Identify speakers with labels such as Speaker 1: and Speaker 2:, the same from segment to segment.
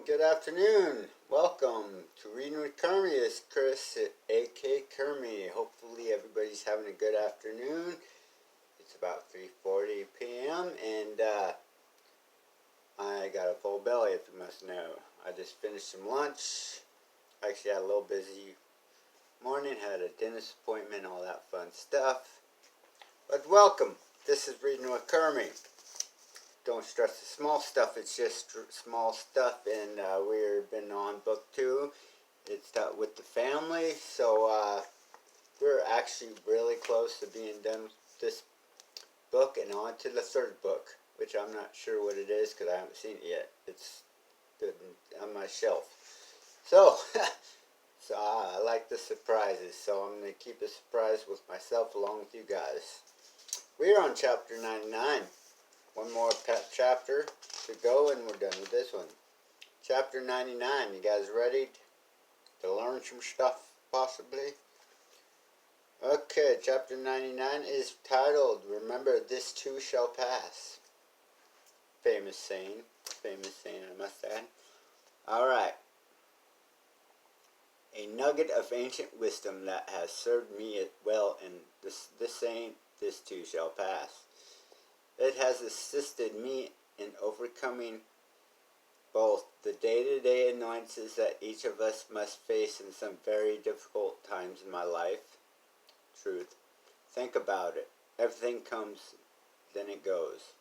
Speaker 1: Good afternoon. Welcome to Reading with Kermie. It's Chris at AK Kermie. Hopefully everybody's having a good afternoon. It's about 3:40 p.m. and I got a full belly, if you must know. I just finished some lunch. Actually had a little busy morning. Had a dentist appointment, all that fun stuff. But welcome. This is Reading with Kermie. Don't stress the small stuff, it's just small stuff, and we've been on book 2. It's with the family, so we're actually really close to being done with this book and on to the third book, which I'm not sure what it is because I haven't seen it yet. It's on my shelf. So, I like the surprises, so I'm going to keep a surprise with myself along with you guys. We're on chapter 99. One more chapter to go and we're done with this one. Chapter 99. You guys ready to learn some stuff, possibly? Okay, chapter 99 is titled, Remember This Too Shall Pass. Famous saying, I must add. Alright. A nugget of ancient wisdom that has served me well in this saying, this too shall pass. It has assisted me in overcoming both the day-to-day annoyances that each of us must face in some very difficult times in my life. Truth. Think about it. Everything comes, then it goes.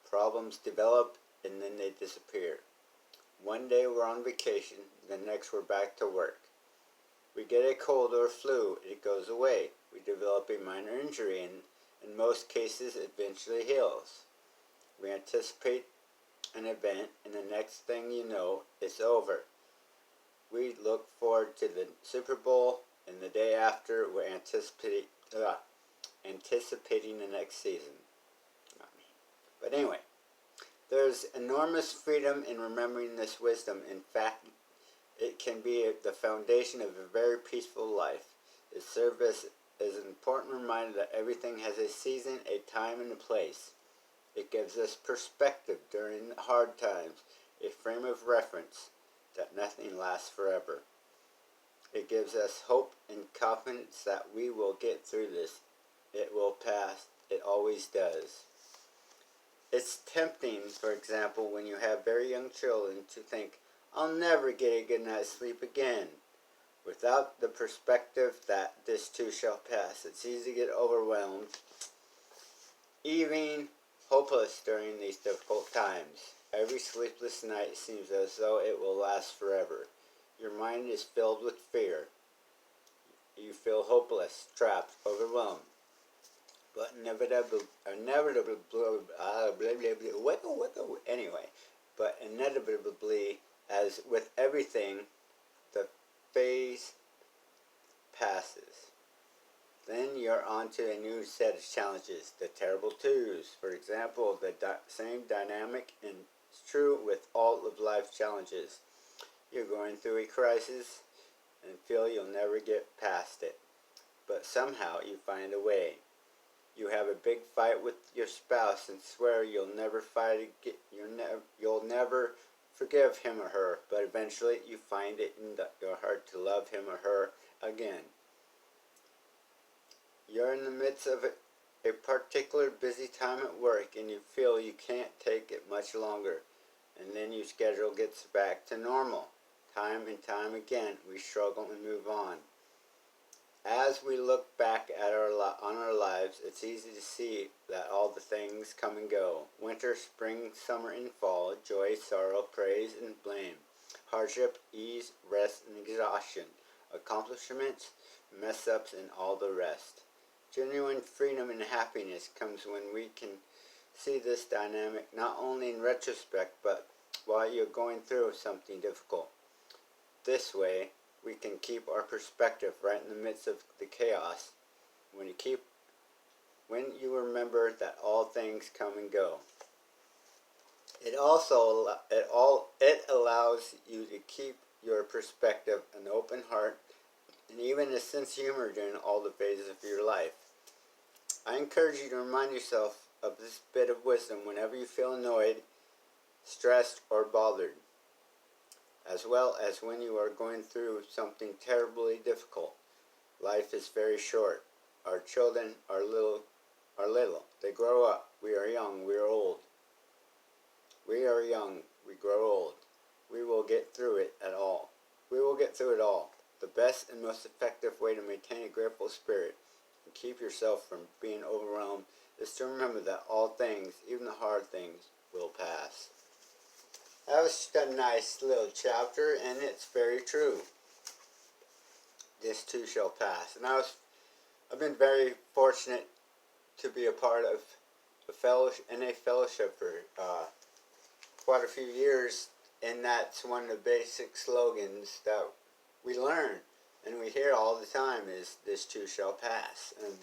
Speaker 1: Problems develop, and then they disappear. One day we're on vacation, the next we're back to work. We get a cold or flu, it goes away. We develop a minor injury, and in most cases, it eventually heals. We anticipate an event, and the next thing you know, it's over. We look forward to the Super Bowl, and the day after, we're anticipating the next season. Not me. But anyway, there's enormous freedom in remembering this wisdom. In fact, it can be the foundation of a very peaceful life. It serves as an important reminder that everything has a season, a time, and a place. It gives us perspective during hard times, a frame of reference that nothing lasts forever. It gives us hope and confidence that we will get through this. It will pass. It always does. It's tempting, for example, when you have very young children to think, I'll never get a good night's sleep again. Without the perspective that this too shall pass, it's easy to get overwhelmed, even hopeless during these difficult times. Every sleepless night seems as though it will last forever. Your mind is filled with fear. You feel hopeless, trapped, overwhelmed. But inevitably, as with everything, the phase passes. Then you're on to a new set of challenges, the terrible twos. For example, the same dynamic is true with all of life's challenges. You're going through a crisis and feel you'll never get past it. But somehow you find a way. You have a big fight with your spouse and swear you'll never fight again. You'll never forgive him or her, but eventually you find it in your heart to love him or her again. You're in the midst of a particular busy time at work and you feel you can't take it much longer, and then your schedule gets back to normal. Time and time again, we struggle and move on. As we look back at on our lives, it's easy to see that all the things come and go. Winter, spring, summer, and fall. Joy, sorrow, praise, and blame. Hardship, ease, rest, and exhaustion. Accomplishments, mess-ups, and all the rest. Genuine freedom and happiness comes when we can see this dynamic not only in retrospect, but while you're going through something difficult. This way, we can keep our perspective right in the midst of the chaos when you remember that all things come and go. It allows you to keep your perspective, an open heart, and even a sense of humor during all the phases of your life. I encourage you to remind yourself of this bit of wisdom whenever you feel annoyed, stressed, or bothered. as well as when you are going through something terribly difficult. Life is very short. Our children are little. They grow up. We are young. We are old. We are young. We grow old. We will get through it at all. We will get through it all. The best and most effective way to maintain a grateful spirit and keep yourself from being overwhelmed is to remember that all things, even the hard things, will pass. That was just a nice little chapter, and it's very true. This too shall pass. And I've been very fortunate to be a part of a fellowship for quite a few years, and that's one of the basic slogans that we learn and we hear all the time is "this too shall pass," and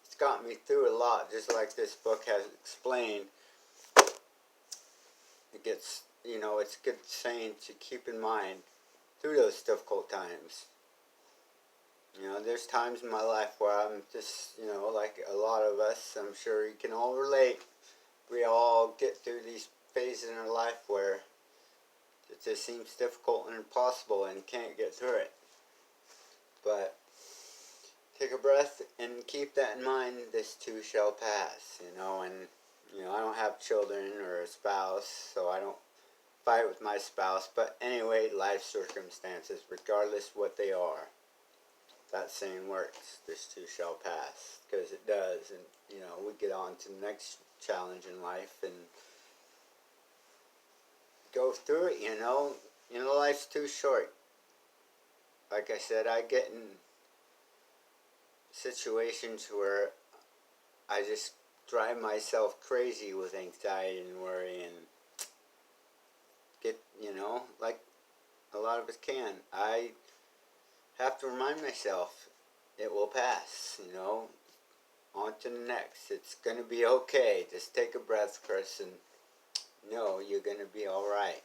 Speaker 1: it's got me through a lot, just like this book has explained. It gets, it's a good saying to keep in mind through those difficult times. There's times in my life where I'm just, like a lot of us, I'm sure you can all relate. We all get through these phases in our life where it just seems difficult and impossible and you can't get through it. But take a breath and keep that in mind. This too shall pass, and I don't have children or a spouse, so I don't fight with my spouse. But anyway, life circumstances, regardless what they are, that saying works. This too shall pass, because it does. And we get on to the next challenge in life and go through it. Life's too short. Like I said, I get in situations where I just drive myself crazy with anxiety and worry, and get, like a lot of us can. I have to remind myself it will pass, on to the next. It's going to be okay. Just take a breath, Chris, and know you're going to be alright.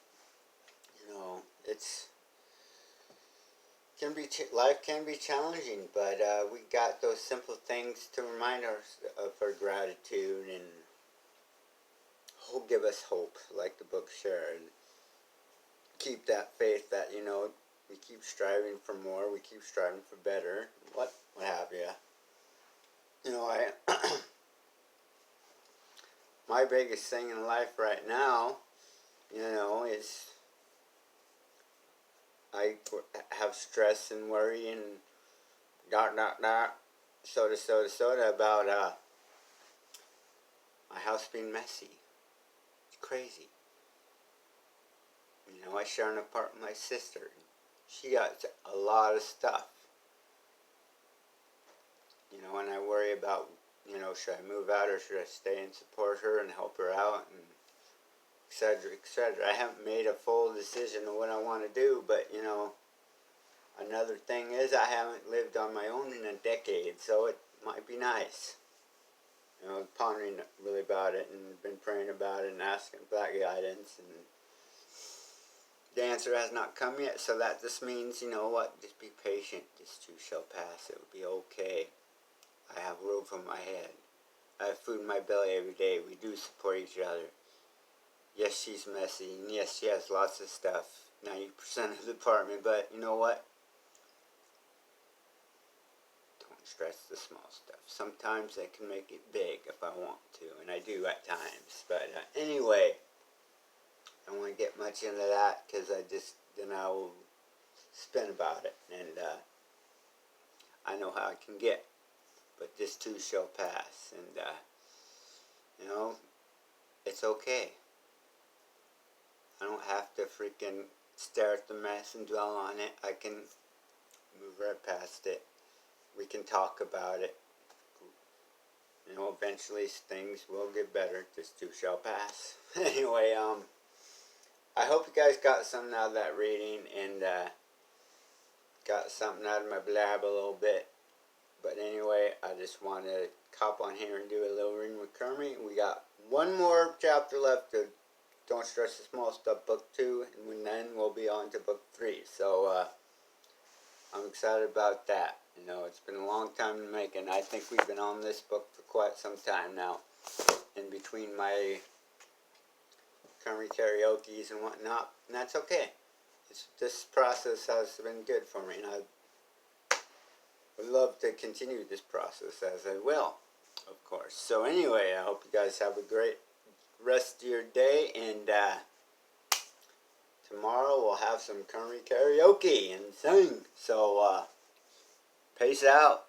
Speaker 1: Life can be challenging, but we got those simple things to remind us of our gratitude, and give us hope, like the book shared. Keep that faith that, we keep striving for more, we keep striving for better, what have you. My biggest thing in life right now, is I have stress and worry and soda about my house being messy. It's crazy. I share an apartment with my sister. She got a lot of stuff. And I worry about, should I move out or should I stay and support her and help her out, and etc., etc. I haven't made a full decision of what I want to do, but, another thing is I haven't lived on my own in a decade, so it might be nice. Pondering really about it and been praying about it and asking for that guidance, and the answer has not come yet, so that just means, just be patient. This too shall pass. It will be okay. I have a roof on my head. I have food in my belly every day. We do support each other. Yes, she's messy, and yes, she has lots of stuff, 90% of the apartment, but you know what? Don't stress the small stuff. Sometimes I can make it big if I want to, and I do at times. But anyway, I don't want to get much into that, because then I will spin about it, and I know how I can get. But this too shall pass, and it's okay. I don't have to freaking stare at the mess and dwell on it. I can move right past it. We can talk about it. Eventually things will get better. This too shall pass. Anyway, I hope you guys got something out of that reading, and got something out of my blab a little bit. But anyway, I just want to hop on here and do a little reading with Kermie. We got one more chapter left of Don't Stress the Small Stuff, Book 2, and then we'll be on to Book 3. So, I'm excited about that. It's been a long time in making. I think we've been on this book for quite some time now. In between my kermie karaoke's and whatnot, and that's okay. This process has been good for me, and I would love to continue this process, as I will, of course. So anyway, I hope you guys have a great rest of your day, and tomorrow we'll have some kermie karaoke and sing. So peace out.